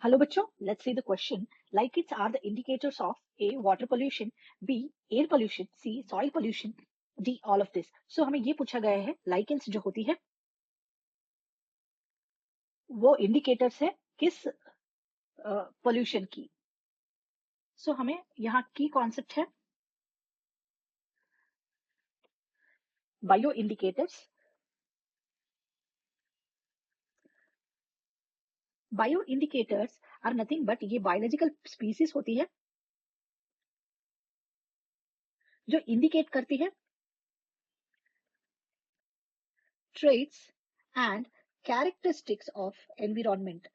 Hello बच्चों, let's see the question. Lichens are the indicators of A. Water pollution, B. Air pollution, C. Soil pollution, D. All of this. So हमें ये पूछा गया है lichens जो होती है वो indicators है किस pollution की. So हमें यहाँ की concept है bioindicators. Bioindicators are nothing but ये biological species होती है जो indicate करती है traits and characteristics of environment.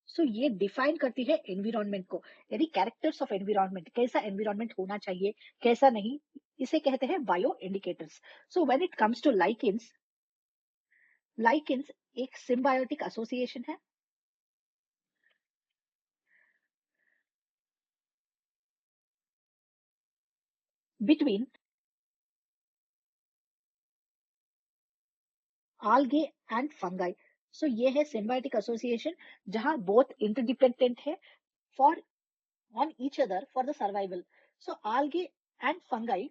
सो ये डिफाइन करती है एनवायरनमेंट को, यानी कैरेक्टर्स ऑफ एनवायरनमेंट, कैसा एनवायरनमेंट होना चाहिए कैसा नहीं, इसे कहते हैं bio indicators. So when it comes to lichens, lichens एक सिम्बायोटिक एसोसिएशन है between algae and fungi. So ये है सिम्बायोटिक एसोसिएशन जहां बोथ इंटरडिपेंडेंट है for on each other for the survival. So algae and fungi,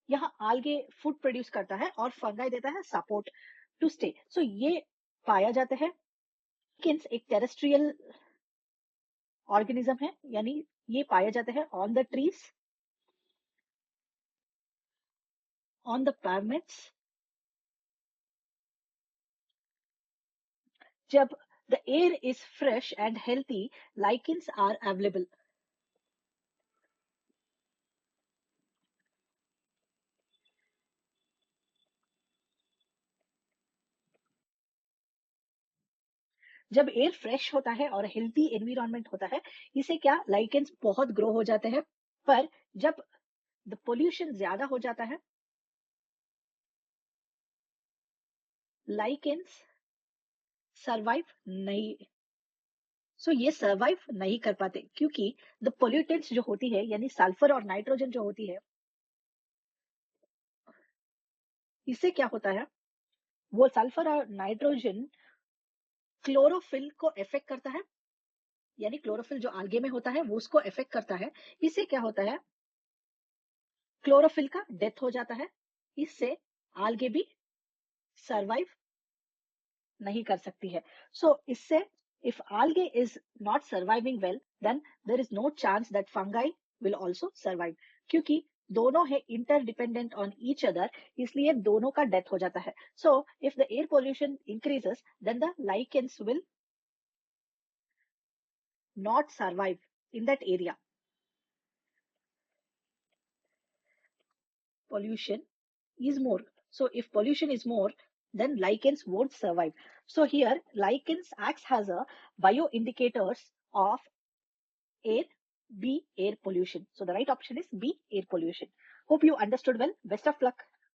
यहाँ algae food produce करता है और फंगाई देता है सपोर्ट टू स्टे. सो ये पाया जाता है. किन्स एक टेरेस्ट्रियल ऑर्गेनिज्म है, यानी ये पाया जाता है on the trees, on the plants. जब the air is fresh and healthy, lichens are available. जब एयर फ्रेश होता है और हेल्थी एनवायरनमेंट होता है, इसे क्या लाइकेंस बहुत ग्रो हो जाते हैं. पर जब द पोल्यूशन ज्यादा हो जाता है, लाइकेंस सरवाइव नहीं. सो ये सरवाइव नहीं कर पाते क्योंकि द पोल्यूटेंट्स जो होती है, यानी सल्फर और नाइट्रोजन जो होती है, इससे क्या होता है, वो सल्फर और नाइट्रोजन क्लोरोफिल को इफेक्ट करता है, यानी क्लोरोफिल जो आल्गे में होता है वो उसको इफेक्ट करता है. इससे क्या होता है, क्लोरोफिल का डेथ हो जाता है. इससे आल्गे भी सरवाइव नहीं कर सकती है. सो इससे if algae is not surviving well, then there is no chance that fungi will also survive. क्योंकि दोनों है interdependent on each other, इसलिए दोनों का डेथ हो जाता है. So if the air pollution increases, then the lichens will not survive in that area. Pollution is more. So if pollution is more, then lichens won't survive. So here lichens acts as a bioindicators of air, B, air pollution. So the right option is B, air pollution. Hope you understood well. Best of luck.